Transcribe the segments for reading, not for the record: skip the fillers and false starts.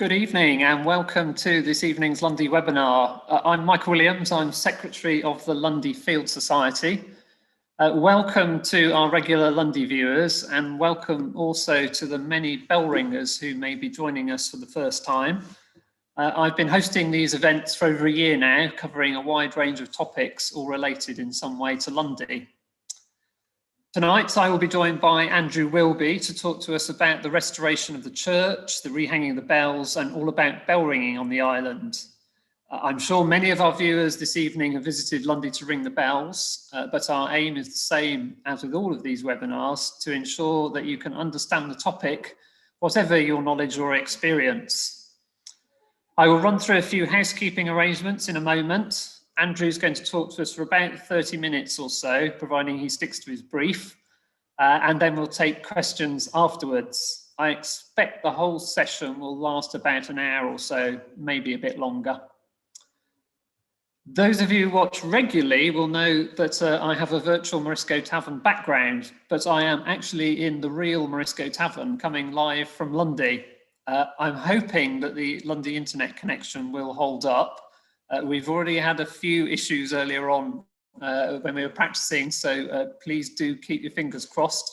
Good evening and welcome to this evening's Lundy webinar. I'm Michael Williams, I'm Secretary of the Lundy Field Society. Welcome to our regular Lundy viewers and welcome also to the many Bellringers who may be joining us for the first time. I've been hosting these events for over a year now, covering a wide range of topics all related in some way to Lundy. Tonight, I will be joined by Andrew Wilby to talk to us about the restoration of the church, the rehanging of the bells, and all about bell ringing on the island. I'm sure many of our viewers this evening have visited Lundy to ring the bells, but our aim is the same as with all of these webinars, to ensure that you can understand the topic, whatever your knowledge or experience. I will run through a few housekeeping arrangements in a moment. Andrew's going to talk to us for about 30 minutes or so, providing he sticks to his brief, and then we'll take questions afterwards. I expect the whole session will last about an hour or so, maybe a bit longer. Those of you who watch regularly will know that I have a virtual Morisco Tavern background, but I am actually in the real Morisco Tavern, coming live from Lundy. I'm hoping that the Lundy internet connection will hold up. We've already had a few issues earlier on when we were practicing, so please do keep your fingers crossed.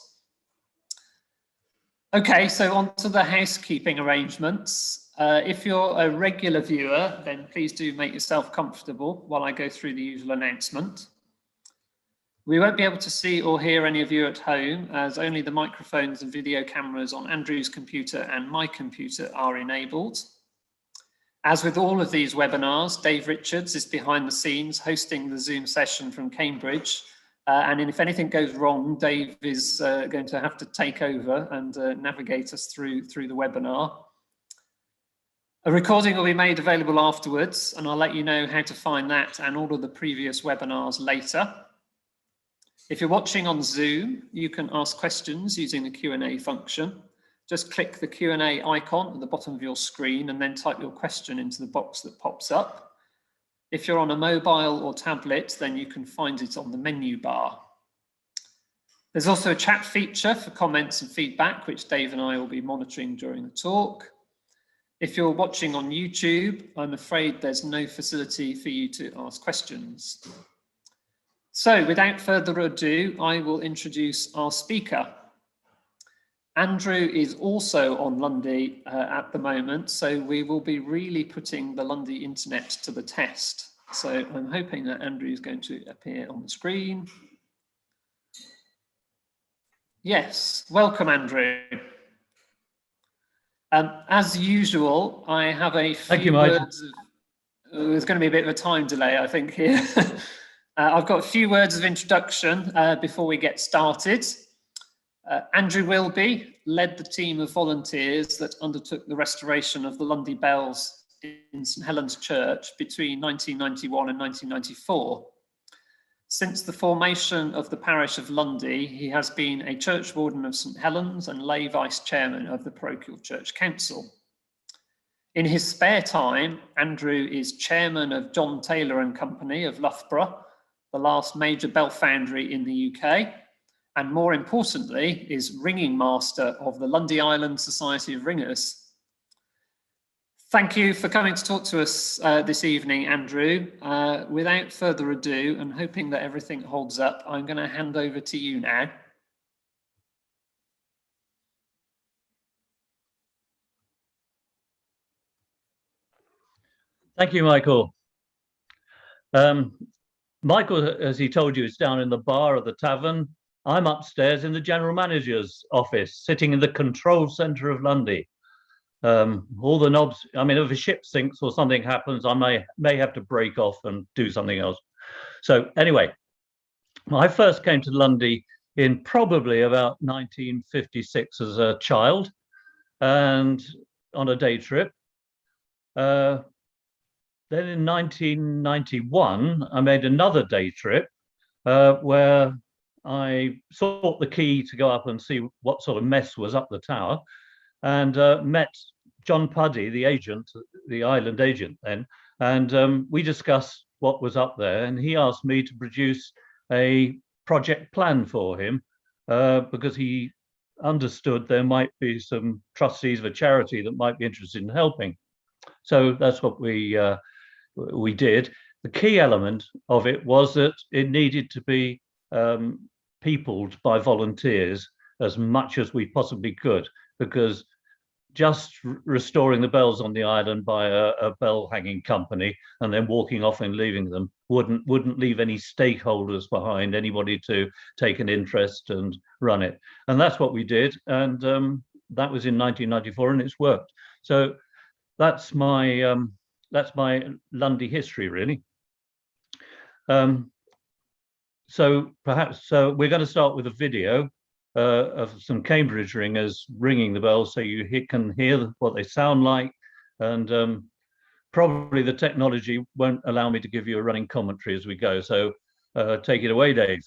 Okay, so on to the housekeeping arrangements. If you're a regular viewer, then please do make yourself comfortable while I go through the usual announcement. We won't be able to see or hear any of you at home, as only the microphones and video cameras on Andrew's computer and my computer are enabled. As with all of these webinars, Dave Richards is behind the scenes hosting the Zoom session from Cambridge. And if anything goes wrong, Dave is going to have to take over and navigate us through the webinar. A recording will be made available afterwards, and I'll let you know how to find that and all of the previous webinars later. If you're watching on Zoom, you can ask questions using the Q&A function. Just click the Q&A icon at the bottom of your screen and then type your question into the box that pops up. If you're on a mobile or tablet, then you can find it on the menu bar. There's also a chat feature for comments and feedback, which Dave and I will be monitoring during the talk. If you're watching on YouTube, I'm afraid there's no facility for you to ask questions. So without further ado, I will introduce our speaker. Andrew is also on Lundy at the moment, so we will be really putting the Lundy internet to the test. So I'm hoping that Andrew is going to appear on the screen. Yes, welcome, Andrew. As usual, I have a few words of, there's going to be a bit of a time delay, I think, here. I've got a few words of introduction before we get started. Andrew Wilby led the team of volunteers that undertook the restoration of the Lundy bells in St Helens Church between 1991 and 1994. Since the formation of the parish of Lundy, he has been a church warden of St Helens and lay vice chairman of the parochial church council. In his spare time, Andrew is chairman of John Taylor and Company of Loughborough, the last major bell foundry in the UK, and more importantly, is ringing master of the Lundy Island Society of Ringers. Thank you for coming to talk to us this evening, Andrew. Without further ado, and hoping that everything holds up, I'm going to hand over to you now. Thank you, Michael. Michael, as he told you, is down in the bar of the tavern. I'm upstairs in the general manager's office, sitting in the control centre of Lundy. All the knobs, I mean, if a ship sinks or something happens, I may have to break off and do something else. So anyway, I first came to Lundy in probably about 1956 as a child and on a day trip. Then in 1991, I made another day trip where I sought the key to go up and see what sort of mess was up the tower, and met John Puddy, the agent, the island agent then, and we discussed what was up there, and he asked me to produce a project plan for him because he understood there might be some trustees of a charity that might be interested in helping. So that's what we did. The key element of it was that it needed to be peopled by volunteers as much as we possibly could, because just restoring the bells on the island by a bell hanging company and then walking off and leaving them wouldn't leave any stakeholders behind, anybody to take an interest and run it. And that's what we did. And that was in 1994, and it's worked. So that's my Lundy history, really. So perhaps we're going to start with a video of some Cambridge ringers ringing the bells, so you can hear what they sound like. And probably the technology won't allow me to give you a running commentary as we go. So take it away, Dave.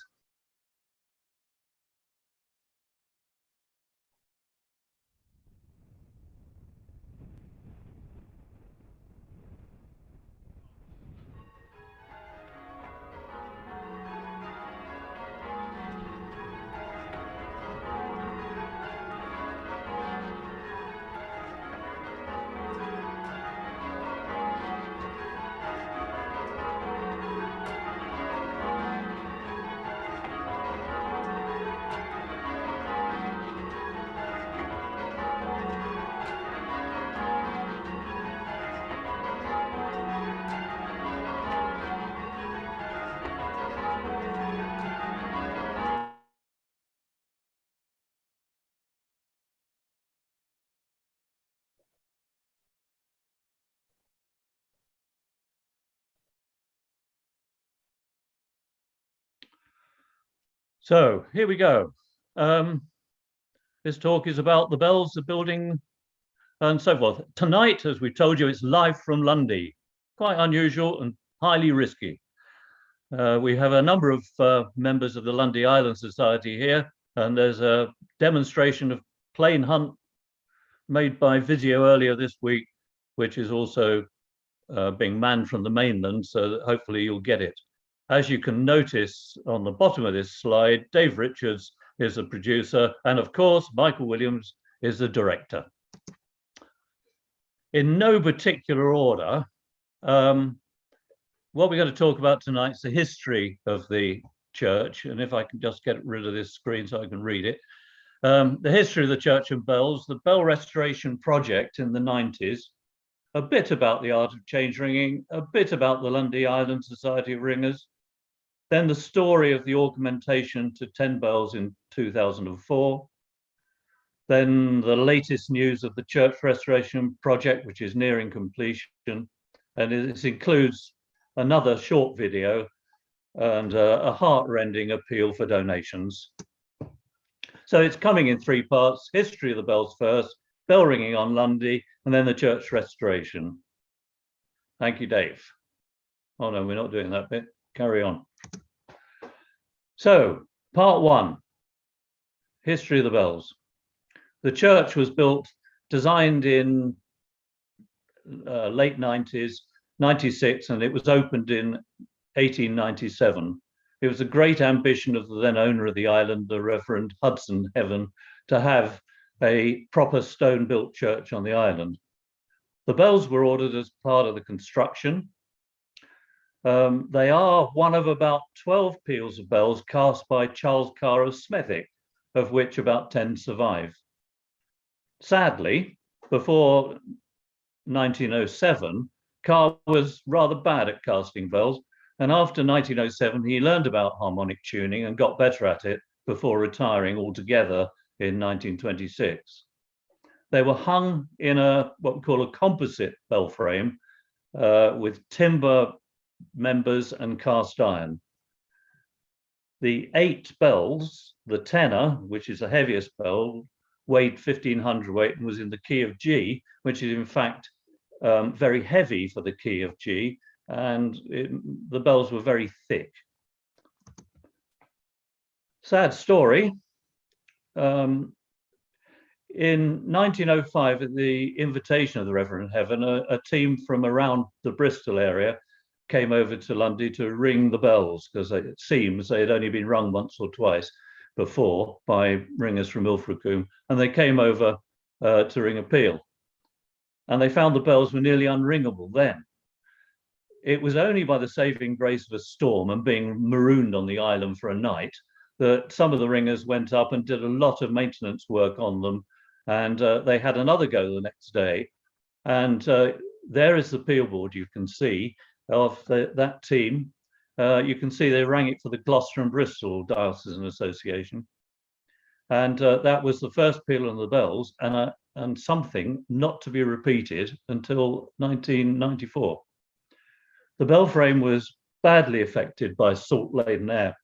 So here we go. This talk is about the bells, the building, and so forth. Tonight, as we told you, it's live from Lundy. Quite unusual and highly risky. We have a number of members of the Lundy Island Society here, and there's a demonstration of plane hunt made by Visio earlier this week, which is also being manned from the mainland, so that hopefully you'll get it. As you can notice on the bottom of this slide, Dave Richards is the producer, and of course, Michael Williams is the director. In no particular order, what we're going to talk about tonight is the history of the church, and if I can just get rid of this screen so I can read it. The history of the church and bells, the bell restoration project in the 90s, a bit about the art of change ringing, a bit about the Lundy Island Society of Ringers, then the story of the augmentation to 10 bells in 2004, then the latest news of the church restoration project, which is nearing completion, and this includes another short video and a heart-rending appeal for donations. So it's coming in three parts: history of the bells first, bell ringing on Lundy, and then the church restoration. Thank you, Dave. Oh no, we're not doing that bit. Carry on. So, part one, history of the bells. The church was built, designed in late 90s, 96, and it was opened in 1897. It was a great ambition of the then owner of the island, the Reverend Hudson Heaven, to have a proper stone-built church on the island. The bells were ordered as part of the construction. They are one of about 12 peals of bells cast by Charles Carr of Smethick, of which about 10 survive. Sadly, before 1907, Carr was rather bad at casting bells, and after 1907, he learned about harmonic tuning and got better at it before retiring altogether in 1926. They were hung in what we call a composite bell frame with timber members and cast iron. The 8 bells, the tenor, which is the heaviest bell, weighed 1500 weight and was in the key of G, which is in fact very heavy for the key of G, and the bells were very thick. Sad story. In 1905, at the invitation of the Reverend Heaven, a team from around the Bristol area came over to Lundy to ring the bells, because it seems they had only been rung once or twice before by ringers from Ilfracombe, and they came over to ring a peal. and they found the bells were nearly unringable then. It was only by the saving grace of a storm and being marooned on the island for a night that some of the ringers went up and did a lot of maintenance work on them, and they had another go the next day. And there is the peel board you can see of that team. You can see they rang it for the Gloucester and Bristol Diocesan Association. And that was the first peal on the bells, and something not to be repeated until 1994. The bell frame was badly affected by salt-laden air,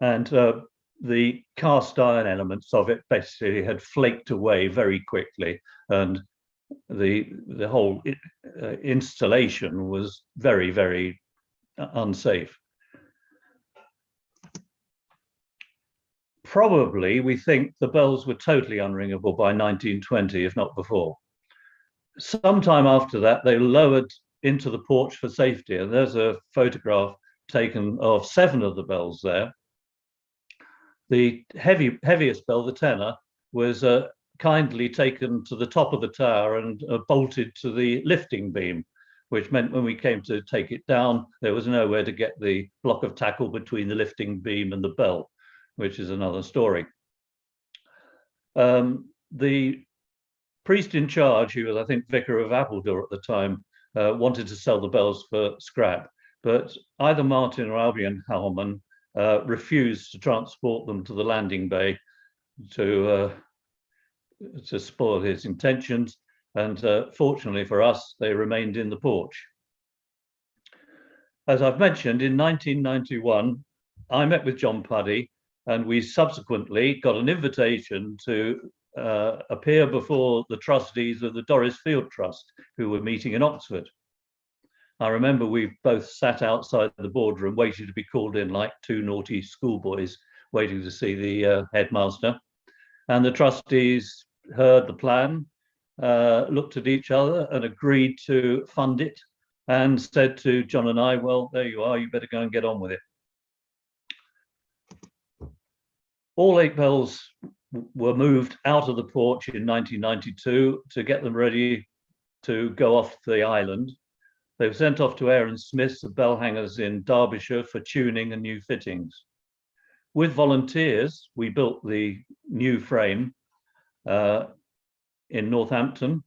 and the cast iron elements of it basically had flaked away very quickly, and the whole installation was very, very unsafe. Probably, we think the bells were totally unringable by 1920, if not before. Sometime after that, they lowered into the porch for safety, and there's a photograph taken of 7 of the bells there. The heaviest bell, the tenor, was kindly taken to the top of the tower and bolted to the lifting beam, which meant when we came to take it down, there was nowhere to get the block of tackle between the lifting beam and the bell, which is another story. The priest in charge, who was, I think, Vicar of Appledore at the time, wanted to sell the bells for scrap, but either Martin or Albion Howman refused to transport them to the landing bay to spoil his intentions, and fortunately for us, they remained in the porch. As I've mentioned, in 1991, I met with John Puddy, and we subsequently got an invitation to appear before the trustees of the Doris Field Trust, who were meeting in Oxford. I remember we both sat outside the boardroom waiting to be called in like 2 naughty schoolboys waiting to see the headmaster. And the trustees heard the plan, looked at each other and agreed to fund it, and said to John and I, well, there you are, you better go and get on with it. All 8 bells were moved out of the porch in 1992 to get them ready to go off the island. They were sent off to Aaron Smith's, the bell hangers in Derbyshire, for tuning and new fittings. With volunteers, we built the new frame in Northampton.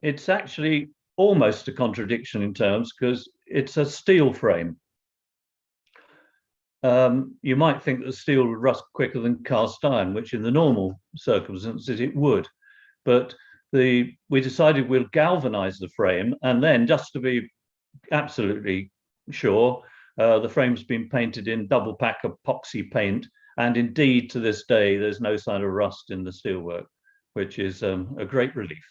It's actually almost a contradiction in terms, because it's a steel frame. You might think that steel would rust quicker than cast iron, which in the normal circumstances it would. But we decided we'll galvanize the frame, and then, just to be absolutely sure, the frame's been painted in double pack epoxy paint, and indeed to this day there's no sign of rust in the steelwork, which is a great relief.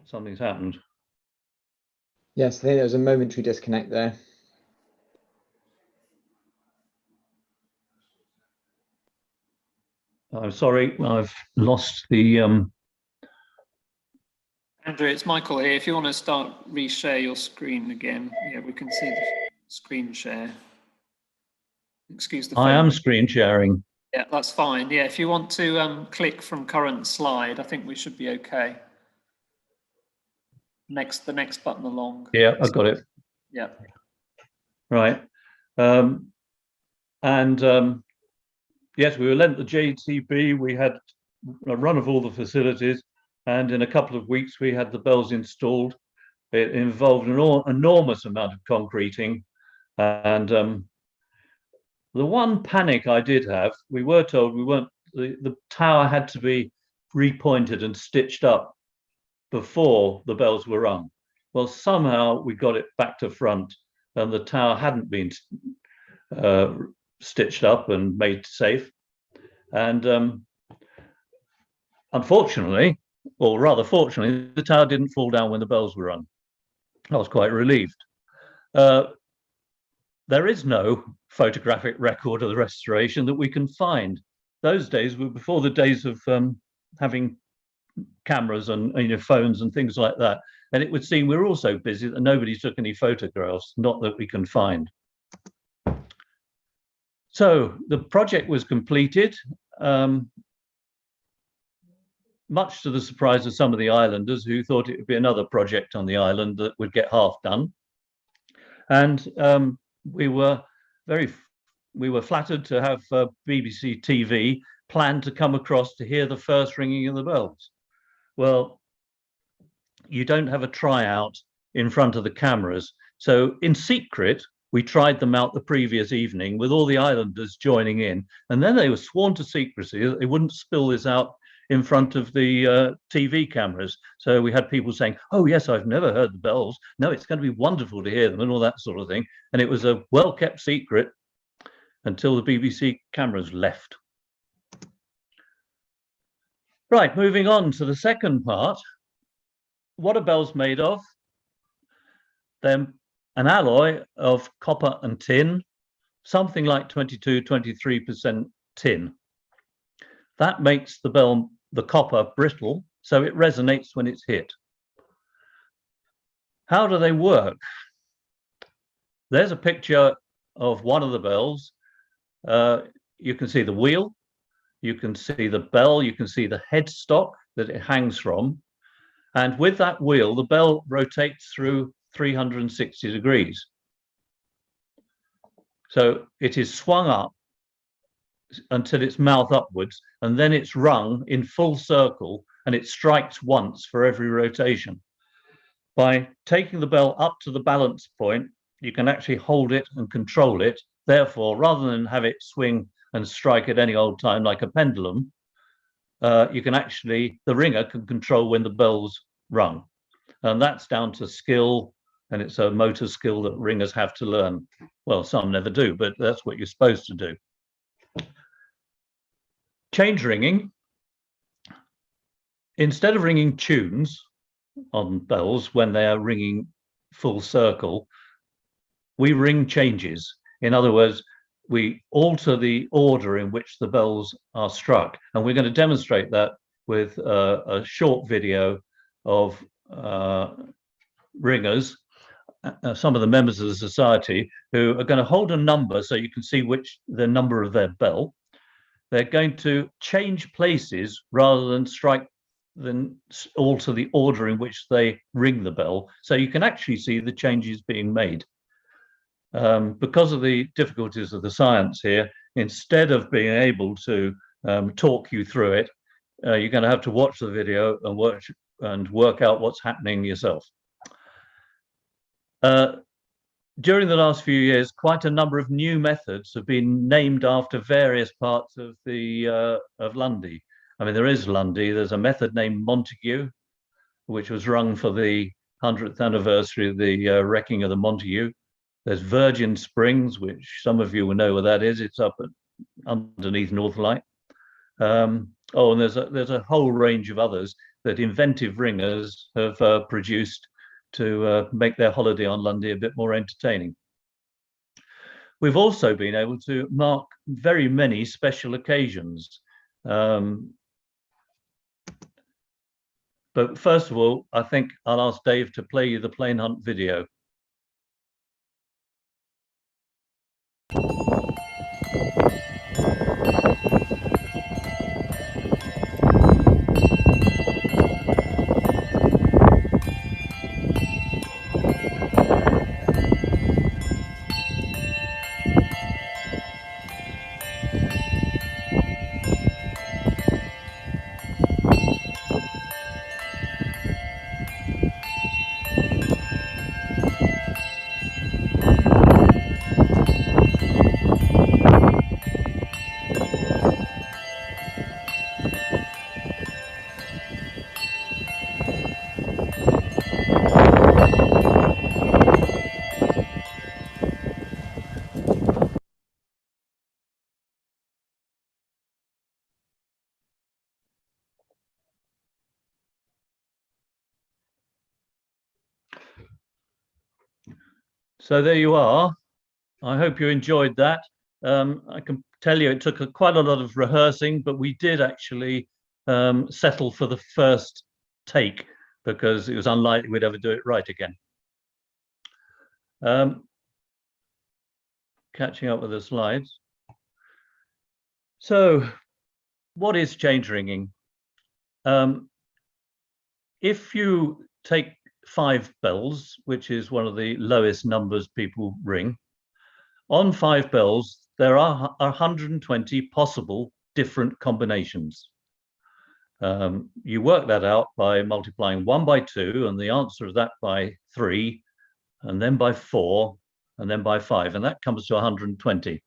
Something's happened. Yes, I think there was a momentary disconnect there. I'm sorry, I've lost the... Andrew, it's Michael here. If you want to start reshare your screen again, yeah, we can see the screen share. Excuse the phone. I am screen sharing. Yeah, that's fine. Yeah, if you want to click from current slide, I think we should be okay. The next button along. Yeah, I've got it. Yeah. Right. Yes, we were lent the JTB. We had a run of all the facilities, and in a couple of weeks we had the bells installed. It involved an enormous amount of concreting, and the one panic I did have, we were told the tower had to be repointed and stitched up before the bells were rung. Well, somehow we got it back to front, and the tower hadn't been stitched up and made safe. And unfortunately, or rather fortunately, the tower didn't fall down when the bells were rung. I was quite relieved. There is no photographic record of the restoration that we can find. Those days were before the days of having cameras and your phones and things like that. And it would seem we're all so busy that nobody took any photographs, not that we can find. So the project was completed, much to the surprise of some of the islanders who thought it would be another project on the island that would get half done. And we were flattered to have BBC TV planned to come across to hear the first ringing of the bells. Well, you don't have a tryout in front of the cameras. So in secret, we tried them out the previous evening with all the islanders joining in. And then they were sworn to secrecy that they wouldn't spill this out in front of the TV cameras. So we had people saying, oh, yes, I've never heard the bells. No, it's going to be wonderful to hear them and all that sort of thing. And it was a well-kept secret until the BBC cameras left. Right, moving on to the second part. What are bells made of? They're an alloy of copper and tin, something like 22–23% tin. That makes the copper brittle, so it resonates when it's hit. How do they work? There's a picture of one of the bells. You can see the wheel, you can see the bell, you can see the headstock that it hangs from. And with that wheel, the bell rotates through 360 degrees. So it is swung up until it's mouth upwards, and then it's rung in full circle, and it strikes once for every rotation. By taking the bell up to the balance point, you can actually hold it and control it. Therefore, rather than have it swing and strike at any old time like a pendulum, the ringer can control when the bell's rung. And that's down to skill, and it's a motor skill that ringers have to learn. Well, some never do, but that's what you're supposed to do. Change ringing. Instead of ringing tunes on bells when they are ringing full circle, we ring changes. In other words, we alter the order in which the bells are struck. And we're going to demonstrate that with a short video of ringers, some of the members of the society, who are going to hold a number so you can see the number of their bell. They're going to change places rather than alter the order in which they ring the bell. So you can actually see the changes being made. Because of the difficulties of the science here, instead of being able to talk you through it, you're going to have to watch the video and work out what's happening yourself. During the last few years, quite a number of new methods have been named after various parts of of Lundy. I mean, there is Lundy. There's a method named Montague, which was rung for the 100th anniversary of the wrecking of the Montague. There's Virgin Springs, which some of you will know where that is. It's up underneath Northlight. And there's a whole range of others that inventive ringers have produced to make their holiday on Lundy a bit more entertaining. We've also been able to mark very many special occasions. But first of all, I think I'll ask Dave to play you the plane hunt video. So there you are. I hope you enjoyed that. I can tell you it took quite a lot of rehearsing, but we did actually settle for the first take because it was unlikely we'd ever do it right again. Catching up with the slides. So what is change ringing? If you take 5 bells, which is one of the lowest numbers people ring, on 5 bells, there are 120 possible different combinations. You work that out by multiplying 1 by 2, and the answer of that by 3, and then by 4, and then by 5, and that comes to 120.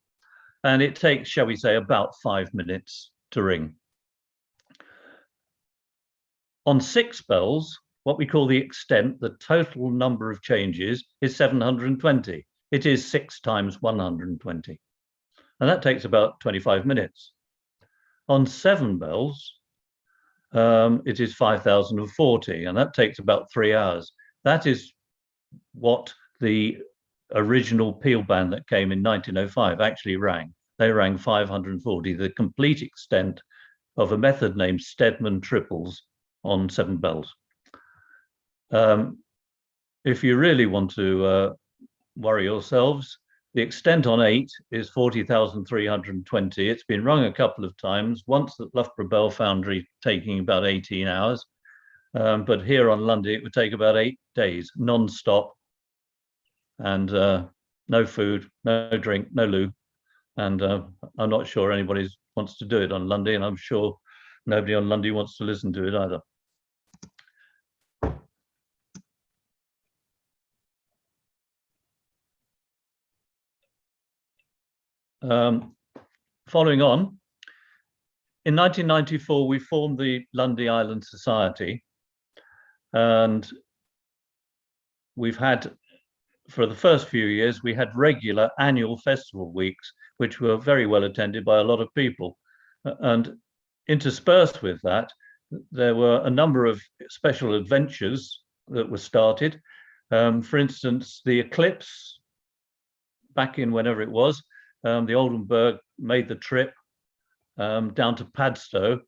And it takes, shall we say, about 5 minutes to ring. On 6 bells, what we call the extent, the total number of changes is 720. It is 6 times 120. And that takes about 25 minutes. On 7 bells, it is 5,040, and that takes about 3 hours. That is what the original Peel band that came in 1905 actually rang. They rang 540, the complete extent of a method named Stedman triples on 7 bells. If you really want to worry yourselves, the extent on 8 is 40,320. It's been rung a couple of times, once at Loughborough Bell Foundry, taking about 18 hours. But here on Lundy, it would take about 8 days, non-stop, and no food, no drink, no loo. And I'm not sure anybody wants to do it on Lundy, and I'm sure nobody on Lundy wants to listen to it either. Following on, in 1994, we formed the Lundy Island Society, and we've had, for the first few years, we had regular annual festival weeks, which were very well attended by a lot of people. And interspersed with that, there were a number of special adventures that were started. For instance, the eclipse, back in whenever it was, the Oldenburg made the trip down to Padstow,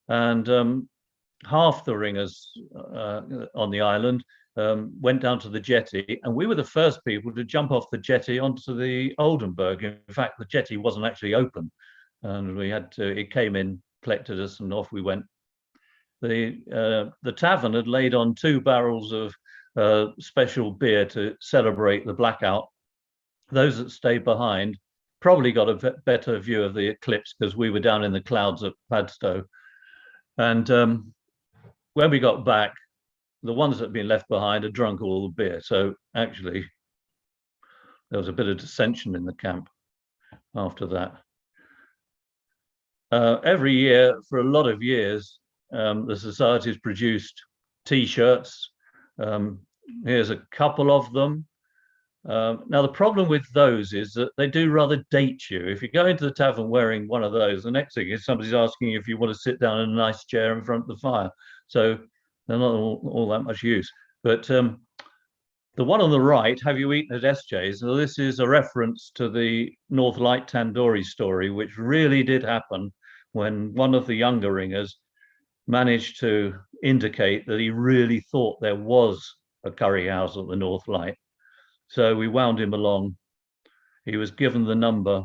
and half the ringers on the island went down to the jetty, and we were the first people to jump off the jetty onto the Oldenburg. In fact, the jetty wasn't actually open, and we had to, it came in, collected us, and off we went. The tavern had laid on 2 barrels of special beer to celebrate the blackout. Those that stayed behind probably got a better view of the eclipse because we were down in the clouds at Padstow. And when we got back, the ones that had been left behind had drunk all the beer. So actually, there was a bit of dissension in the camp after that. Every year, for a lot of years, the Society's produced T-shirts. Here's a couple of them. Now, the problem with those is that they do rather date you. If you go into the tavern wearing one of those, the next thing is somebody's asking you if you want to sit down in a nice chair in front of the fire. So they're not all that much use. But the one on the right, have you eaten at SJ's? Now, this is a reference to the North Light Tandoori story, which really did happen when one of the younger ringers managed to indicate that he really thought there was a curry house at the North Light. So we wound him along. He was given the number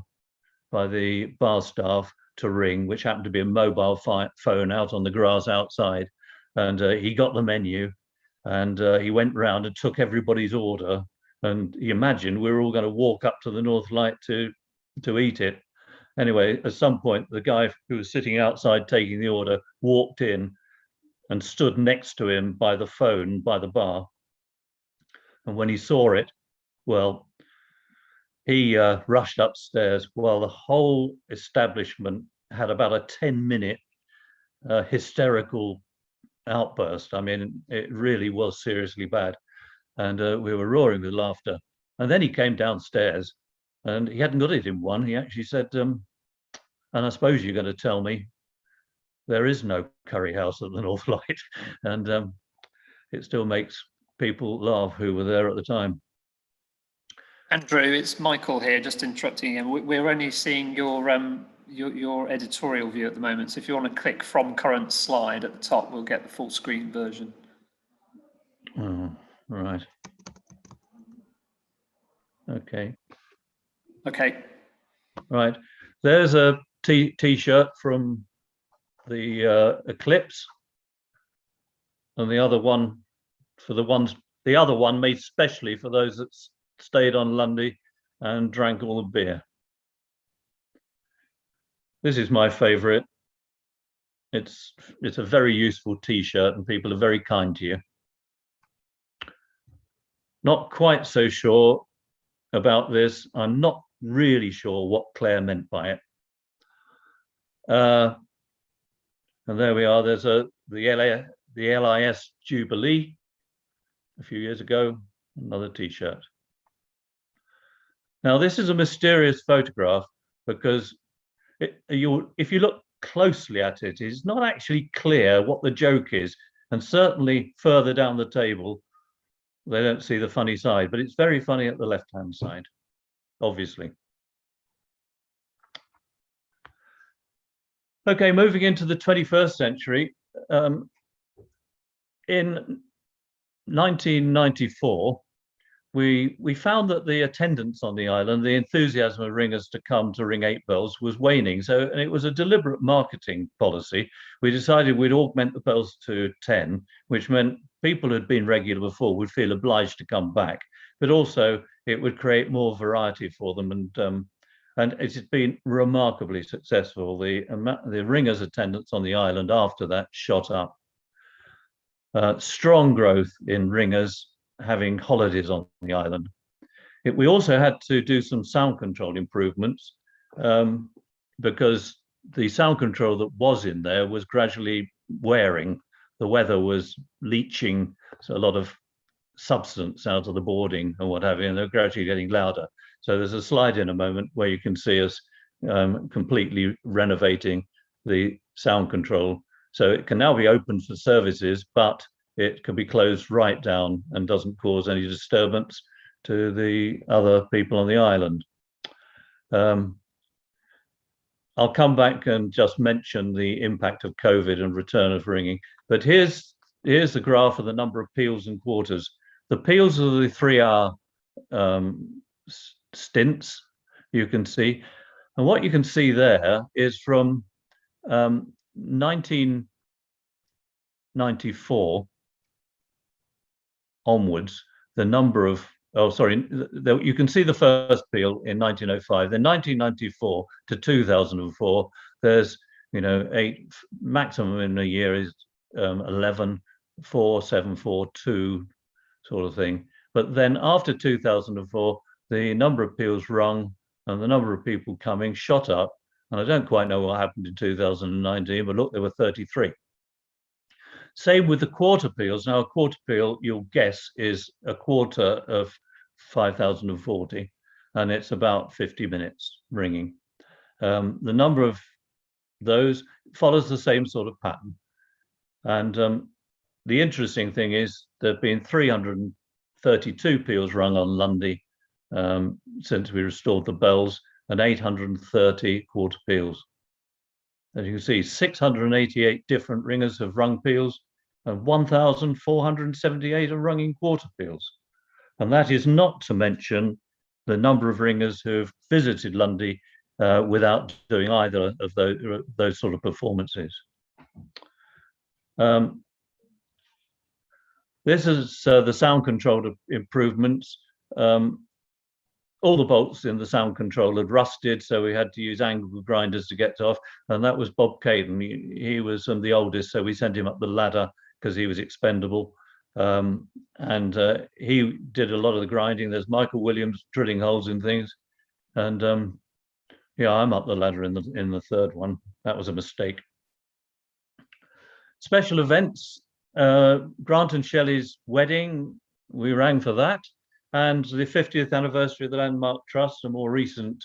by the bar staff to ring, which happened to be a mobile phone out on the grass outside. And he got the menu, and he went round and took everybody's order. And you imagine we were all going to walk up to the North Light to eat it. Anyway, at some point, the guy who was sitting outside taking the order walked in and stood next to him by the phone by the bar. And when he saw it, well, he rushed upstairs while the whole establishment had about a 10-minute hysterical outburst. I mean, it really was seriously bad. And we were roaring with laughter. And then he came downstairs, and he hadn't got it in one. He actually said, and I suppose you're going to tell me there is no curry house at the North Light. And it still makes people laugh who were there at the time. Andrew, it's Michael here, just interrupting you. We're only seeing your your editorial view at the moment. So if you want to click from current slide at the top, we'll get the full screen version. Oh, right. Okay. Okay. Right. There's a t-shirt from the Eclipse, and the other one the other one made specially for those that stayed on Lundy and drank all the beer. This is my favorite. It's a very useful t-shirt, and people are very kind to you. Not quite so sure about this. I'm not really sure what Claire meant by it. And there we are. There's the LIS Jubilee a few years ago, another t-shirt. Now, this is a mysterious photograph because if you look closely at it, it's not actually clear what the joke is. And certainly further down the table, they don't see the funny side, but it's very funny at the left-hand side, obviously. Okay, moving into the 21st century. In 1994, we found that the attendance on the island, the enthusiasm of ringers to come to ring 8 bells was waning. So, and it was a deliberate marketing policy. We decided we'd augment the bells to 10, which meant people who had been regular before would feel obliged to come back, but also it would create more variety for them. And it's been remarkably successful. The ringers' attendance on the island after that shot up. Strong growth in ringers having holidays on the island. We also had to do some sound control improvements because the sound control that was in there was gradually wearing. The weather was leaching a lot of substance out of the boarding and what have you, and they're gradually getting louder. So there's a slide in a moment where you can see us completely renovating the sound control. So it can now be open for services, but it can be closed right down and doesn't cause any disturbance to the other people on the island. I'll come back and just mention the impact of COVID and return of ringing. But here's the graph of the number of peals and quarters. The peals are the 3-hour stints, you can see. And what you can see there is from 1994 onwards, the number of, you can see the first peal in 1905. Then 1994 to 2004, there's 8 maximum in a year is 11, 4, 7, 4, 2 sort of thing. But then after 2004, the number of peals rung and the number of people coming shot up. And I don't quite know what happened in 2019, but look, there were 33. Same with the quarter peals. Now, a quarter peal, you'll guess, is a quarter of 5,040, and it's about 50 minutes ringing. The number of those follows the same sort of pattern. And the interesting thing is there have been 332 peals rung on Lundy since we restored the bells, and 830 quarter peals. As you can see, 688 different ringers have rung peals, and 1,478 are runging quarter peals. And that is not to mention the number of ringers who have visited Lundy without doing either of those sort of performances. This is the sound control improvements. All the bolts in the sound control had rusted, so we had to use angle grinders to get off. And that was Bob Caden. He was the oldest, so we sent him up the ladder because he was expendable. And he did a lot of the grinding. There's Michael Williams drilling holes in things. And yeah, I'm up the ladder in the third one. That was a mistake. Special events. Grant and Shelley's wedding, we rang for that. And the 50th anniversary of the Landmark Trust, a more recent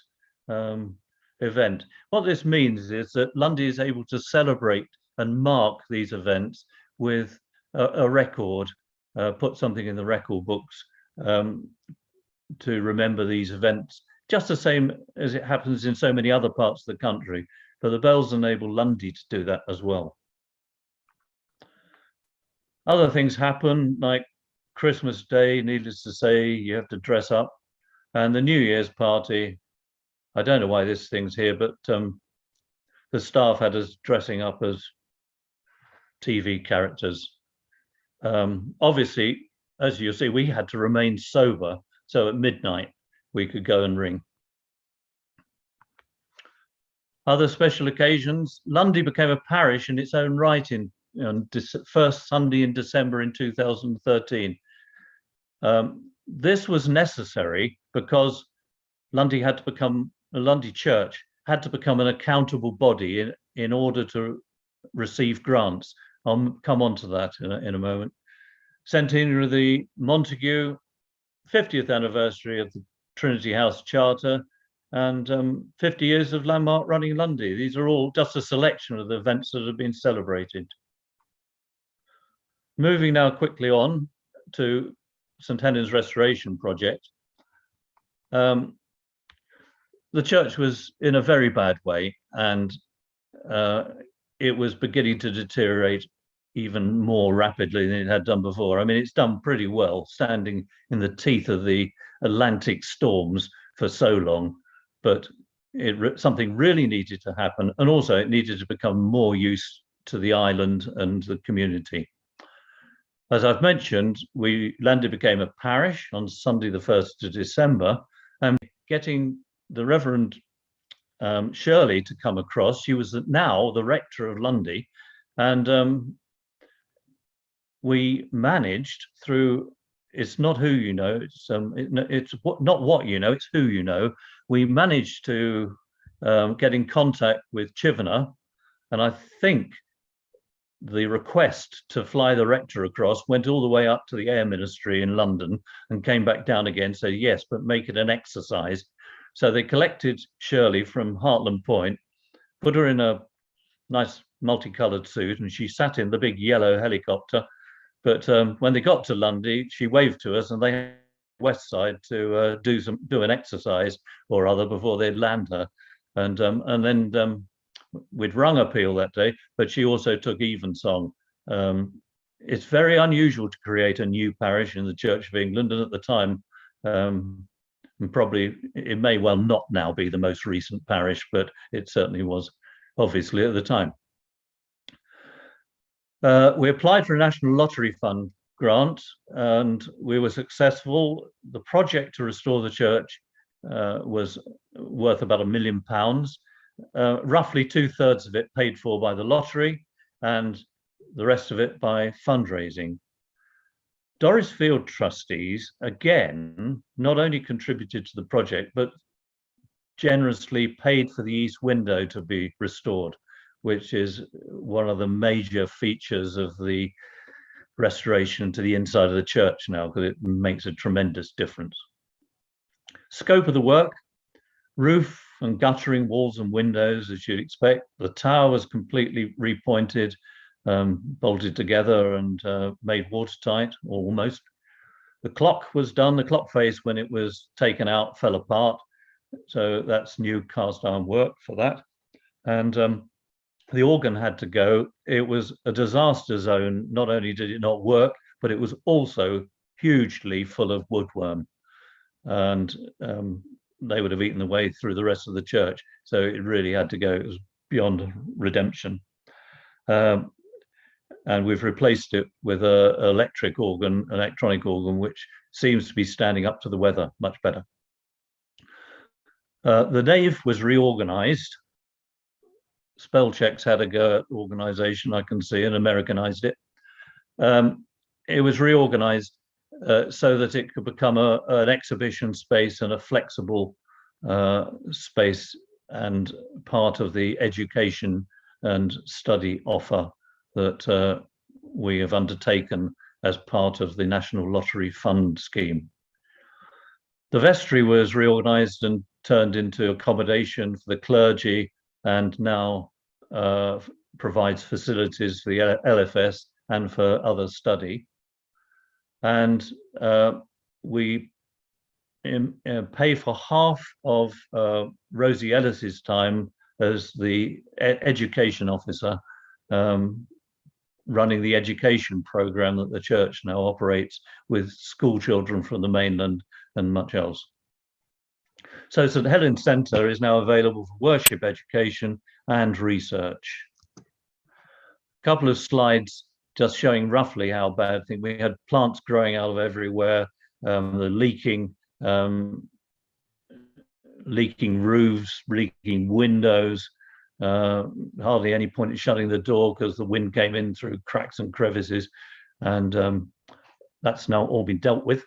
event. What this means is that Lundy is able to celebrate and mark these events with a record, put something in the record books to remember these events just the same as it happens in so many other parts of the country, but the bells enable Lundy to do that as well. Other things happen, like Christmas Day, needless to say, you have to dress up, and the New Year's party. I don't know why this thing's here, but the staff had us dressing up as TV characters. Obviously, as you'll see, we had to remain sober, so at midnight we could go and ring. Other special occasions, Lundy became a parish in its own right in first Sunday in December in 2013. This was necessary because Lundy Church had to become an accountable body in order to receive grants. I'll come on to that in a moment. Centenary of the Montague, 50th anniversary of the Trinity House Charter, and 50 years of Landmark Running Lundy. These are all just a selection of the events that have been celebrated. Moving now quickly on to St Helen's Restoration Project. The church was in a very bad way, and it was beginning to deteriorate even more rapidly than it had done before. I mean, it's done pretty well, standing in the teeth of the Atlantic storms for so long, but something really needed to happen, and also it needed to become more use to the island and the community. As I've mentioned, Lundy became a parish on Sunday the 1st of December, and getting the Reverend Shirley to come across. She was now the rector of Lundy, and we managed through, it's not who you know, it's not what you know, it's who you know. We managed to get in contact with Chivener, and I think the request to fly the rector across went all the way up to the Air Ministry in London and came back down again, said yes, but make it an exercise. So they collected Shirley from Hartland Point, put her in a nice multicolored suit, and she sat in the big yellow helicopter. But when they got to Lundy, she waved to us, and they had west side to do an exercise or other before they'd land her. And then we'd rung a peal that day, but she also took evensong. It's very unusual to create a new parish in the Church of England, and at the time, and probably it may well not now be the most recent parish, but it certainly was obviously at the time. We applied for a National Lottery Fund grant, and we were successful. The project to restore the church was worth about £1 million. Roughly 2/3 of it paid for by the lottery, and the rest of it by fundraising. Doris Field trustees, again, not only contributed to the project, but generously paid for the east window to be restored, which is one of the major features of the restoration to the inside of the church now, because it makes a tremendous difference. Scope of the work: roof and guttering, walls and windows, as you'd expect. The tower was completely repointed, bolted together and made watertight, almost. The clock was done. The clock face, when it was taken out, fell apart. So that's new cast iron work for that. And the organ had to go. It was a disaster zone. Not only did it not work, but it was also hugely full of woodworm. And they would have eaten away through the rest of the church. So it really had to go. It was beyond redemption. And we've replaced it with an electronic organ, which seems to be standing up to the weather much better. The nave was reorganized. Spell checks had a go at organization, I can see, and Americanized it. It was reorganized so that it could become an exhibition space and a flexible space and part of the education and study offer that we have undertaken as part of the National Lottery Fund scheme. The vestry was reorganized and turned into accommodation for the clergy, and now provides facilities for the LFS and for other study. And we pay for half of Rosie Ellis's time as the education officer, running the education program that the church now operates with school children from the mainland and much else. So St Helens Centre is now available for worship, education and research. A couple of slides just showing roughly how bad things. We had plants growing out of everywhere, the leaking roofs, leaking windows, hardly any point in shutting the door because the wind came in through cracks and crevices, and that's now all been dealt with.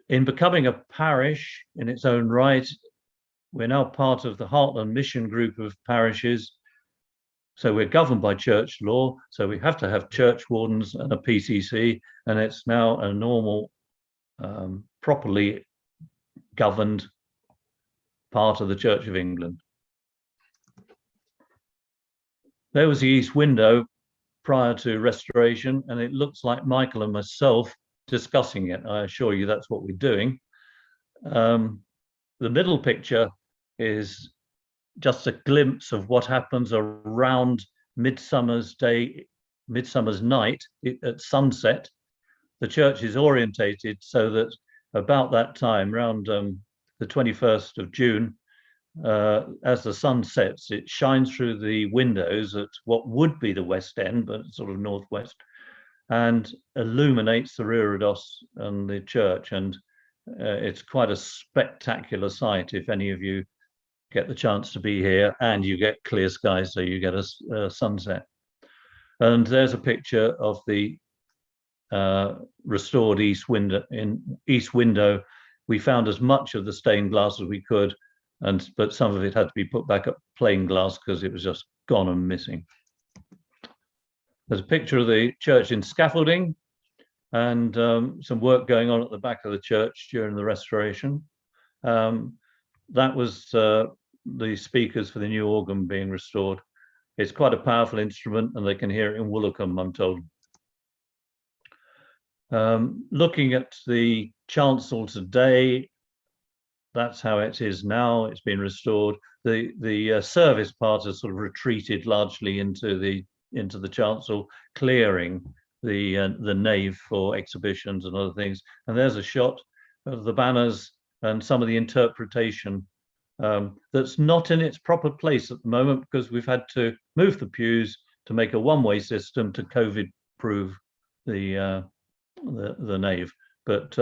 In becoming a parish in its own right, we're now part of the Heartland Mission group of parishes. So we're governed by church law, so we have to have church wardens and a PCC, and it's now a normal, properly governed part of the Church of England. There was the east window prior to restoration, and it looks like Michael and myself discussing it. I assure you that's what we're doing. The middle picture is just a glimpse of what happens around Midsummer's night at sunset. The church is orientated so that about that time, around the 21st of June, as the sun sets, it shines through the windows at what would be the West End, but sort of northwest, and illuminates the reredos and the church. And it's quite a spectacular sight if any of you get the chance to be here, and you get clear skies, so you get a sunset. And there's a picture of the restored east window. In east window, we found as much of the stained glass as we could, but some of it had to be put back up plain glass because it was just gone and missing. There's a picture of the church in scaffolding, and some work going on at the back of the church during the restoration. That was the speakers for the new organ being restored. It's quite a powerful instrument, and they can hear it in Woolacombe, I'm told. Looking at the chancel today, that's how it is now. It's been restored. The service part has sort of retreated largely into the chancel, clearing the nave for exhibitions and other things. And there's a shot of the banners and some of the interpretation that's not in its proper place at the moment because we've had to move the pews to make a one-way system to COVID-proof the nave. But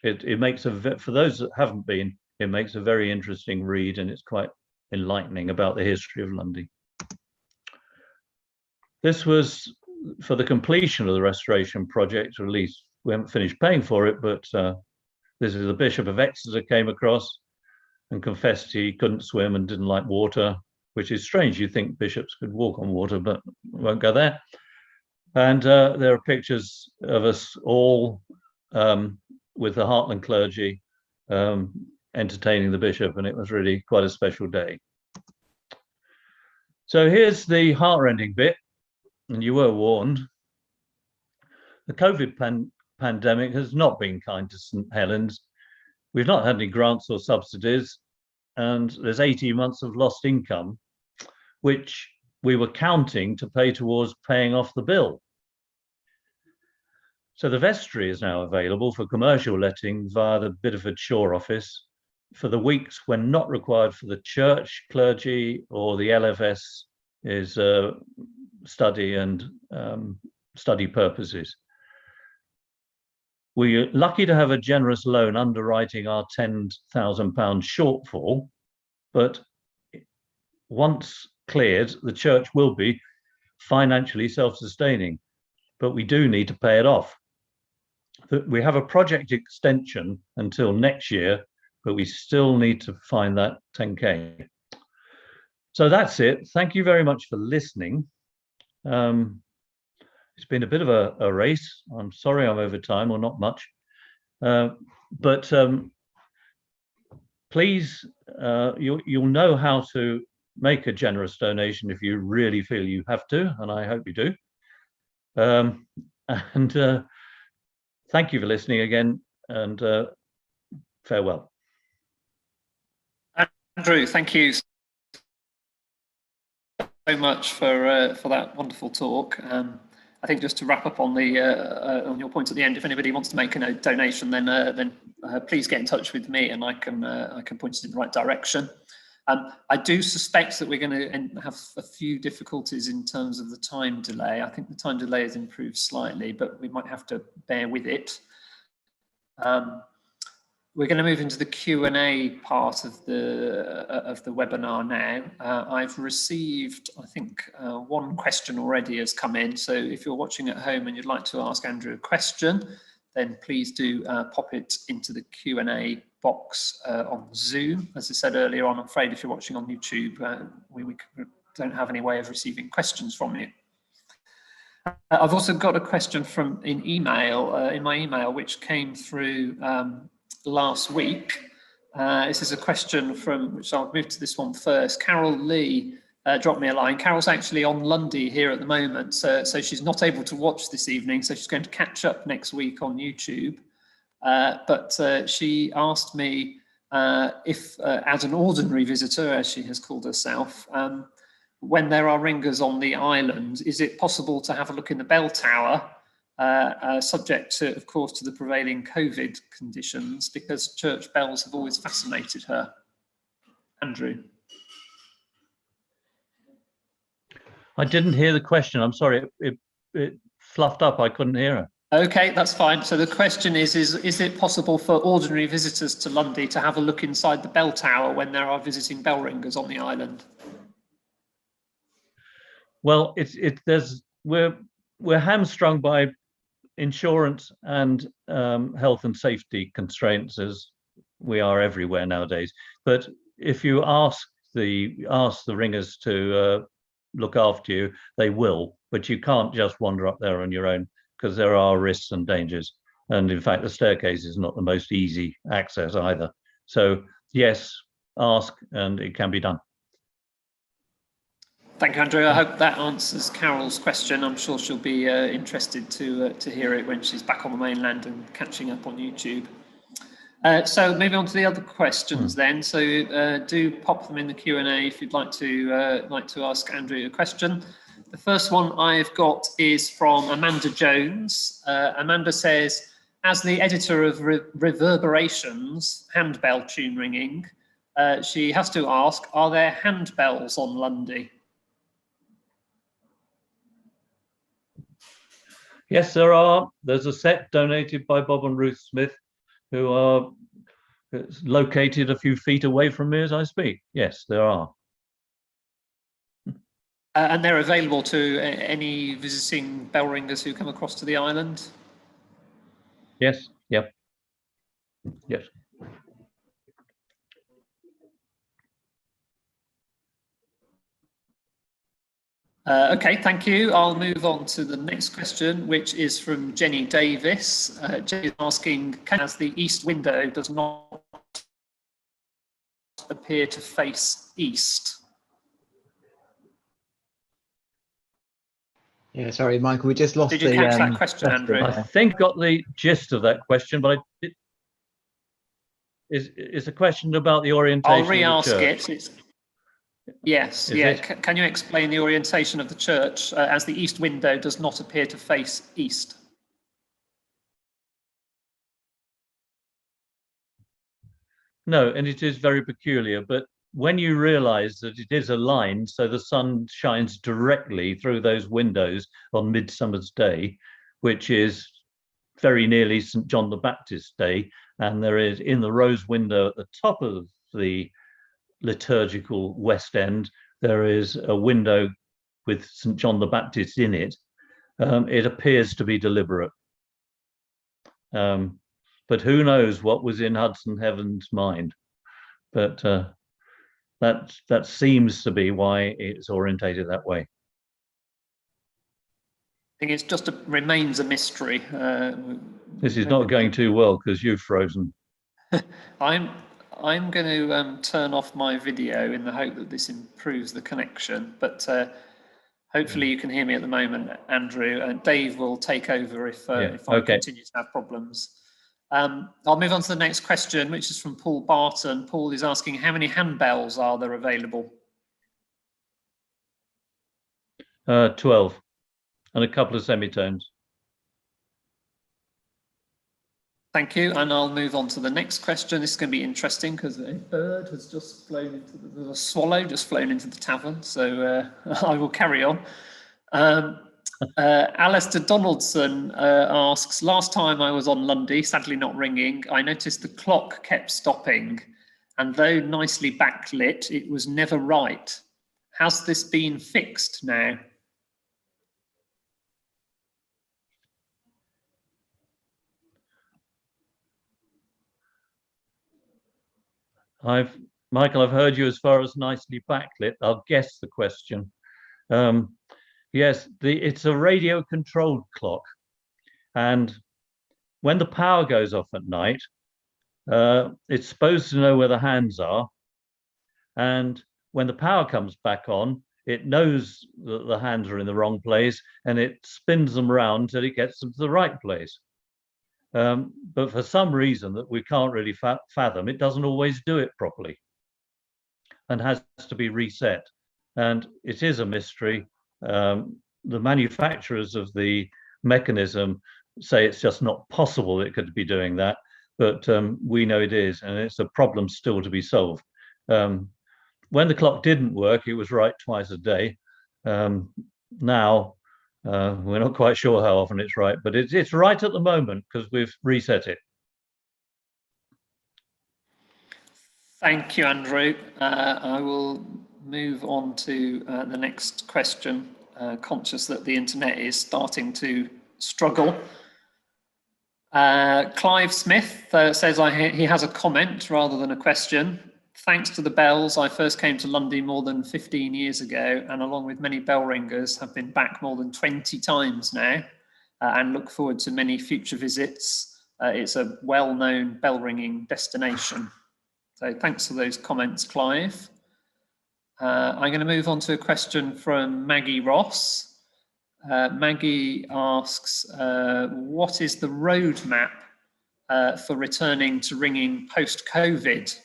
it makes for those that haven't been, it makes a very interesting read, and it's quite enlightening about the history of Lundy. This was for the completion of the restoration project, or at least we haven't finished paying for it, but this is the Bishop of Exeter came across and confessed he couldn't swim and didn't like water, which is strange. You think bishops could walk on water, but won't go there. And there are pictures of us all with the Heartland clergy entertaining the bishop, and it was really quite a special day. So here's the heart-rending bit, and you were warned. The COVID pandemic has not been kind to St Helens. We've not had any grants or subsidies, and there's 18 months of lost income, which we were counting to pay towards paying off the bill. So the vestry is now available for commercial letting via the Bideford Shore office for the weeks when not required for the church, clergy, or the LFS is study and study purposes. We're lucky to have a generous loan underwriting our £10,000 shortfall, but once cleared, the church will be financially self-sustaining, but we do need to pay it off. We have a project extension until next year, but we still need to find that 10K. So that's it. Thank you very much for listening. It's been a bit of a race. I'm sorry I'm over time, or not much. But please, you'll know how to make a generous donation if you really feel you have to, and I hope you do. thank you for listening again, and farewell. Andrew, thank you so much for that wonderful talk. I think just to wrap up on on your point at the end, if anybody wants to make a donation, then please get in touch with me, and I can point you in the right direction. I do suspect that we're going to have a few difficulties in terms of the time delay. I think the time delay has improved slightly, but we might have to bear with it. We're going to move into the Q&A part of the webinar now. I've received, I think, one question already has come in. So if you're watching at home and you'd like to ask Andrew a question, then please do pop it into the Q&A box on Zoom. As I said earlier on, I'm afraid if you're watching on YouTube, we don't have any way of receiving questions from you. I've also got a question in my email, which came through last week. This is a question which I'll move to this one first. Carol Lee dropped me a line. Carol's actually on Lundy here at the moment, so she's not able to watch this evening, so she's going to catch up next week on YouTube. But she asked me if, as an ordinary visitor, as she has called herself, when there are ringers on the island, is it possible to have a look in the bell tower, subject to, of course, to the prevailing COVID conditions, because church bells have always fascinated her? Andrew. I didn't hear the question. I'm sorry. It fluffed up. I couldn't hear it. Okay, that's fine. So the question is it possible for ordinary visitors to Lundy to have a look inside the bell tower when there are visiting bell ringers on the island? Well, we're hamstrung by insurance and health and safety constraints, as we are everywhere nowadays. But if you ask the ringers to look after you, they will. But you can't just wander up there on your own, because there are risks and dangers. And in fact, the staircase is not the most easy access either. So yes, ask, and it can be done. Thank you, Andrew. I hope that answers Carol's question. I'm sure she'll be interested to hear it when she's back on the mainland and catching up on YouTube. So moving on to the other questions then. So do pop them in the Q&A if you'd like to ask Andrew a question. The first one I've got is from Amanda Jones. Amanda says, as the editor of Reverberations, handbell tune ringing, she has to ask, are there handbells on Lundy? Yes, there are. There's a set donated by Bob and Ruth Smith, who are located a few feet away from me as I speak. Yes, there are. And they're available to any visiting bell ringers who come across to the island? Yes, yep. Yes. Okay, thank you. I'll move on to the next question, which is from Jenny Davis. Jenny is asking, as the east window does not appear to face east? Yeah, sorry, Michael, we just lost the... Did you catch that question, Andrew? I think got the gist of that question, but it's a question about the orientation. I'll re-ask it. Yes, yeah. Can you explain the orientation of the church as the east window does not appear to face east? No, and it is very peculiar, but when you realize that it is aligned, so the sun shines directly through those windows on Midsummer's Day, which is very nearly St. John the Baptist's Day, and there is in the rose window at the top of the liturgical west end, there is a window with St. John the Baptist in it. It appears to be deliberate. But who knows what was in Hudson Heaven's mind. But that seems to be why it's orientated that way. I think it's just remains a mystery. This is not going too well because you've frozen. I'm going to turn off my video in the hope that this improves the connection, but Hopefully you can hear me at the moment, Andrew. Dave will take over if I continue to have problems. I'll move on to the next question, which is from Paul Barton. Paul is asking, how many handbells are there available? 12, and a couple of semitones. Thank you, and I'll move on to the next question. This is going to be interesting because a bird has just flown into there's a swallow just flown into the tavern, so I will carry on. Alistair Donaldson asks, last time I was on Lundy, sadly not ringing, I noticed the clock kept stopping, and though nicely backlit, it was never right. Has this been fixed now? Michael, I've heard you as far as nicely backlit. I'll guess the question. Yes, it's a radio-controlled clock, and when the power goes off at night, it's supposed to know where the hands are, and when the power comes back on, it knows that the hands are in the wrong place, and it spins them around until it gets them to the right place. But for some reason that we can't really fathom, it doesn't always do it properly and has to be reset. And it is a mystery. The manufacturers of the mechanism say it's just not possible it could be doing that, but we know it is, and it's a problem still to be solved. When the clock didn't work, it was right twice a day. Now, we're not quite sure how often it's right, but it's right at the moment because we've reset it. Thank you, Andrew. I will move on to the next question, conscious that the internet is starting to struggle. Clive Smith says he has a comment rather than a question. Thanks to the bells, I first came to Lundy more than 15 years ago, and along with many bell ringers, have been back more than 20 times now, and look forward to many future visits. It's a well-known bell ringing destination. So thanks for those comments, Clive. I'm going to move on to a question from Maggie Ross. Maggie asks, what is the roadmap for returning to ringing post-COVID?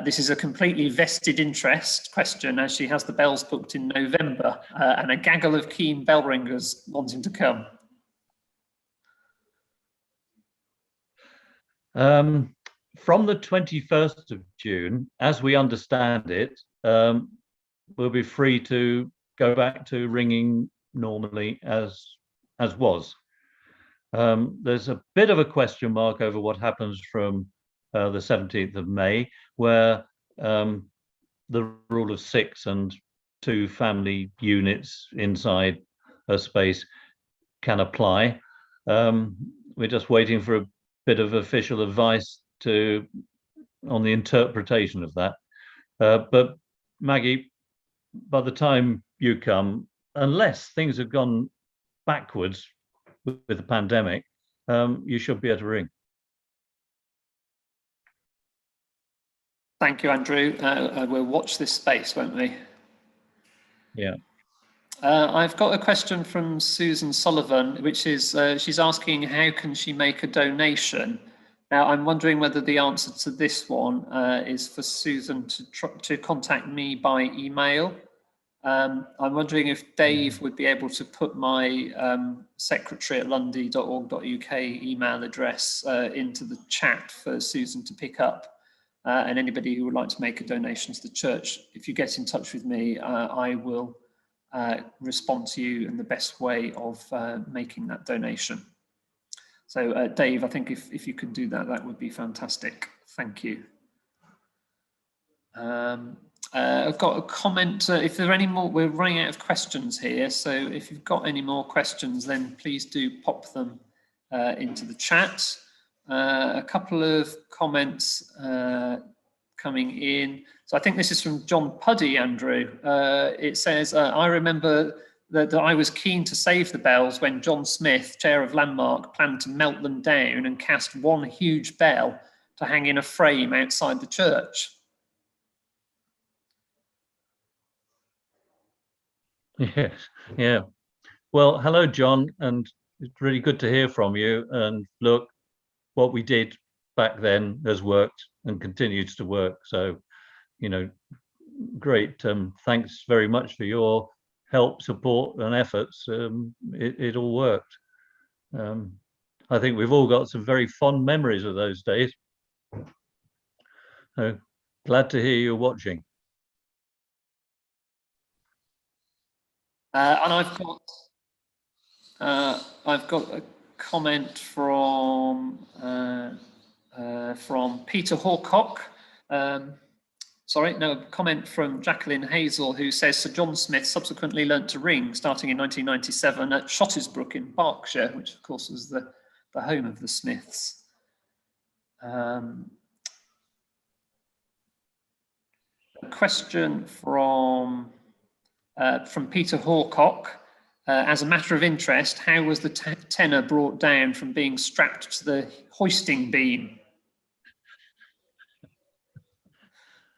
This is a completely vested interest question, as she has the bells booked in November and a gaggle of keen bell ringers wanting to come. From the 21st of June, as we understand it, we'll be free to go back to ringing normally as was. There's a bit of a question mark over what happens from the 17th of May, where the rule of 6 and 2 family units inside a space can apply. We're just waiting for a bit of official advice on the interpretation of that. But Maggie, by the time you come, unless things have gone backwards with the pandemic, you should be able to ring. Thank you, Andrew. We'll watch this space, won't we? Yeah. I've got a question from Susan Sullivan, which is, she's asking how can she make a donation? Now, I'm wondering whether the answer to this one is for Susan to contact me by email. I'm wondering if Dave would be able to put my secretary@lundy.org.uk email address into the chat for Susan to pick up. And anybody who would like to make a donation to the church, if you get in touch with me, I will respond to you in the best way of making that donation. So Dave, I think if you could do that, that would be fantastic. Thank you. I've got a comment. If there are any more, we're running out of questions here. So if you've got any more questions, then please do pop them into the chat. A couple of comments coming in. So I think this is from John Puddy, Andrew. It says, I remember that I was keen to save the bells when John Smith, chair of Landmark, planned to melt them down and cast one huge bell to hang in a frame outside the church. Yes. Yeah. Well, hello, John, and it's really good to hear from you. And look, what we did back then has worked and continues to work. So, you know, great. Thanks very much for your help, support, and efforts. It all worked. I think we've all got some very fond memories of those days. So glad to hear you're watching. And I've got a comment from Peter Horcock. A comment from Jacqueline Hazel, who says Sir John Smith subsequently learnt to ring starting in 1997 at Shottisbrook in Berkshire, which of course was the home of the Smiths. A question from Peter Horcock. As a matter of interest, how was the tenor brought down from being strapped to the hoisting beam?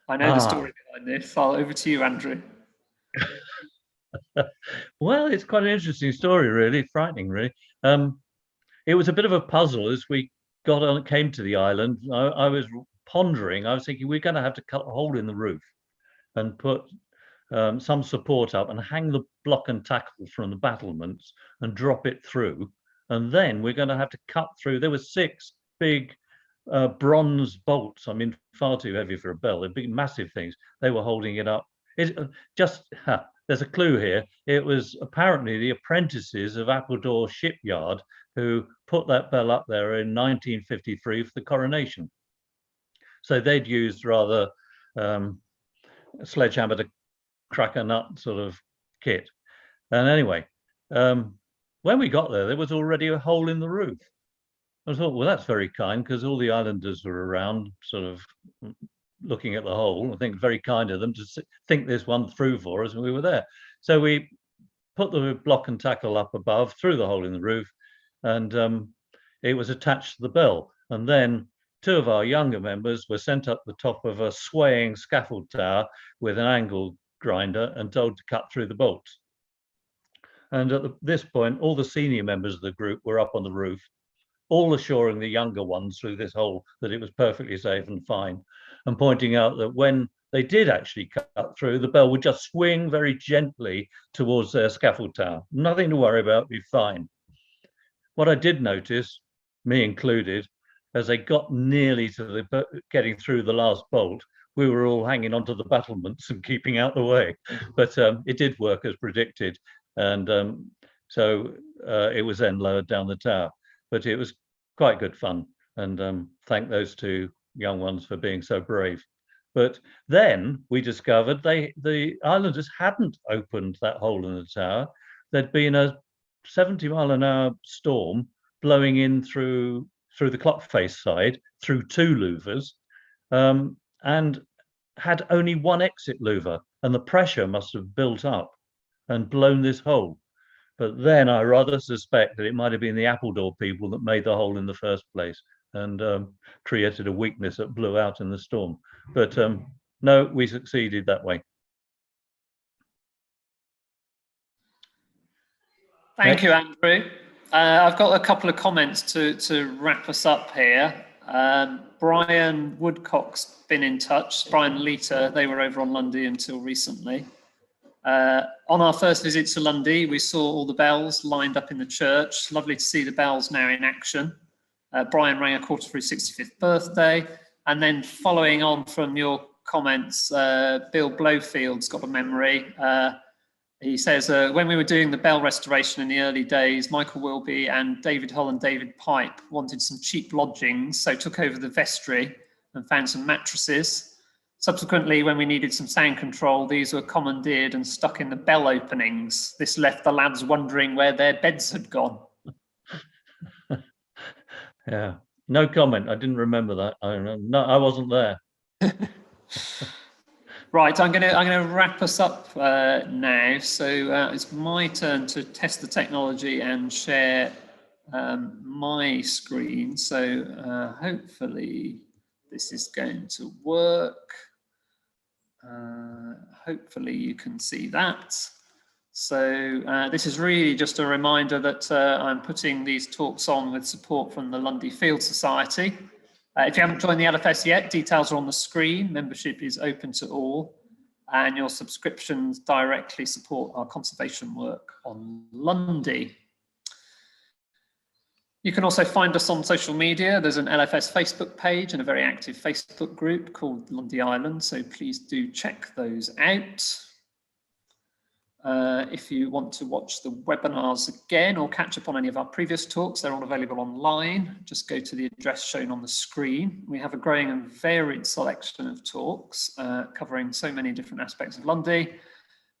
I know the story behind this. Over to you, Andrew. Well, it's quite an interesting story, really, frightening, really. It was a bit of a puzzle as we came to the island. I was pondering, I was thinking we're going to have to cut a hole in the roof and put some support up and hang the block and tackle from the battlements and drop it through. And then we're going to have to cut through. There were 6 big bronze bolts. I mean, far too heavy for a bell. They're big, massive things. They were holding it up. There's a clue here. It was apparently the apprentices of Appledore Shipyard who put that bell up there in 1953 for the coronation. So they'd used rather a sledgehammer to crack a nut sort of kit. And anyway, when we got there was already a hole in the roof. I thought, well, that's very kind, because all the islanders were around sort of looking at the hole. I think very kind of them to think this one through for us, and we were there. So we put the block and tackle up above through the hole in the roof, and it was attached to the bell. And then 2 of our younger members were sent up the top of a swaying scaffold tower with an angle grinder and told to cut through the bolts. And at this point, all the senior members of the group were up on the roof, all assuring the younger ones through this hole that it was perfectly safe and fine, and pointing out that when they did actually cut through, the bell would just swing very gently towards their scaffold tower. Nothing to worry about, be fine. What I did notice, me included, as they got nearly to getting through the last bolt, we were all hanging onto the battlements and keeping out the way. But it did work as predicted. And so it was then lowered down the tower. But it was quite good fun, and thank those 2 young ones for being so brave. But then we discovered the islanders hadn't opened that hole in the tower. There'd been a 70-mile-an-hour storm blowing in through the clock face side, through 2 louvers, and had only 1 exit louver, and the pressure must have built up and blown this hole. But then I rather suspect that it might have been the Appledore people that made the hole in the first place and created a weakness that blew out in the storm. But no, we succeeded that way. Thank you, Andrew. I've got a couple of comments to wrap us up here. Brian Woodcock's been in touch. Brian Leiter, they were over on Lundy until recently. On our first visit to Lundy, we saw all the bells lined up in the church. Lovely to see the bells now in action. Brian rang a quarter for his 65th birthday. And then following on from your comments, Bill Blowfield's got a memory. He says, when we were doing the bell restoration in the early days, Michael Wilby and David Hull and David Pipe wanted some cheap lodgings, so took over the vestry and found some mattresses. Subsequently, when we needed some sound control, these were commandeered and stuck in the bell openings. This left the lads wondering where their beds had gone. Yeah, no comment. I didn't remember that. I wasn't there. Right, I'm gonna wrap us up now. So it's my turn to test the technology and share my screen. So hopefully this is going to work. Hopefully you can see that. So this is really just a reminder that I'm putting these talks on with support from the Lundy Field Society. If you haven't joined the LFS yet, details are on the screen. Membership is open to all, and your subscriptions directly support our conservation work on Lundy. You can also find us on social media. There's an LFS Facebook page and a very active Facebook group called Lundy Island, so please do check those out. If you want to watch the webinars again or catch up on any of our previous talks, they're all available online. Just go to the address shown on the screen. We have a growing and varied selection of talks covering so many different aspects of Lundy.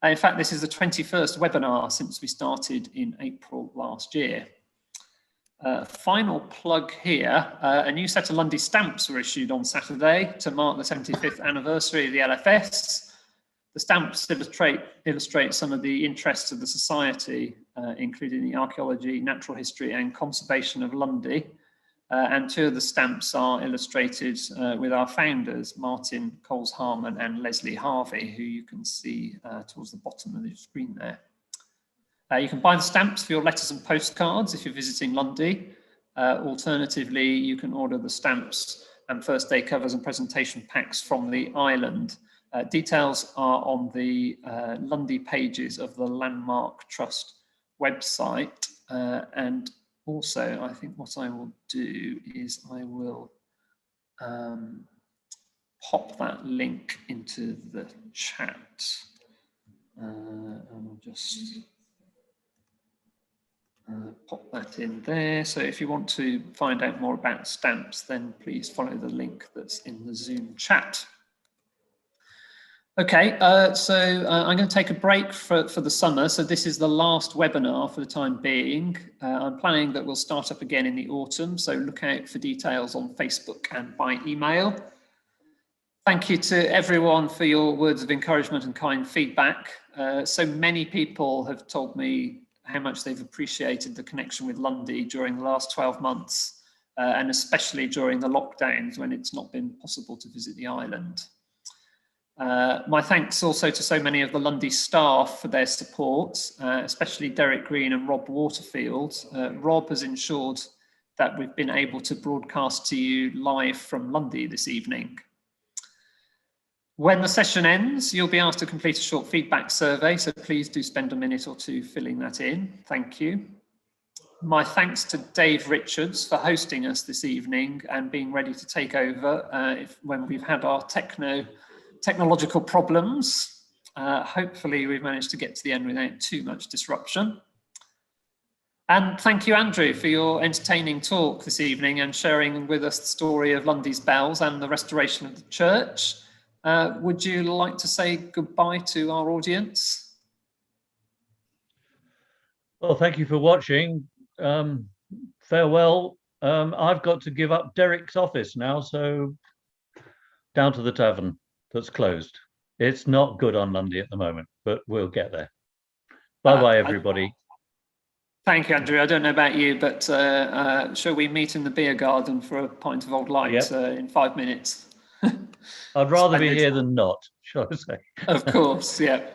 In fact, this is the 21st webinar since we started in April last year. Final plug here, a new set of Lundy stamps were issued on Saturday to mark the 75th anniversary of the LFS. The stamps illustrate some of the interests of the Society, including the archaeology, natural history and conservation of Lundy. And two of the stamps are illustrated with our founders, Martin Coles-Harman and Leslie Harvey, who you can see towards the bottom of the screen there. You can buy the stamps for your letters and postcards if you're visiting Lundy. Alternatively, you can order the stamps and first day covers and presentation packs from the island. Details are on the Lundy pages of the Landmark Trust website. And also, I think what I will do is I will pop that link into the chat. And I'll just pop that in there. So if you want to find out more about stamps, then please follow the link that's in the Zoom chat. Okay, I'm going to take a break for the summer. So this is the last webinar for the time being. I'm planning that we'll start up again in the autumn. So look out for details on Facebook and by email. Thank you to everyone for your words of encouragement and kind feedback. So many people have told me how much they've appreciated the connection with Lundy during the last 12 months, and especially during the lockdowns when it's not been possible to visit the island. My thanks also to so many of the Lundy staff for their support, especially Derek Green and Rob Waterfield. Rob has ensured that we've been able to broadcast to you live from Lundy this evening. When the session ends, you'll be asked to complete a short feedback survey, so please do spend a minute or two filling that in. Thank you. My thanks to Dave Richards for hosting us this evening and being ready to take over when we've had our technological problems. Hopefully we've managed to get to the end without too much disruption. And thank you, Andrew, for your entertaining talk this evening and sharing with us the story of Lundy's bells and the restoration of the church. Would you like to say goodbye to our audience? Well, thank you for watching. Farewell. I've got to give up Derek's office now, so down to the tavern that's closed. It's not good on Lundy at the moment, but we'll get there. Bye-bye, everybody. Thank you, Andrew. I don't know about you, but shall we meet in the beer garden for a pint of old light in 5 minutes? I'd rather be here than not, shall I say. Of course, yeah.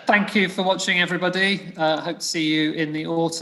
Thank you for watching, everybody. Hope to see you in the autumn.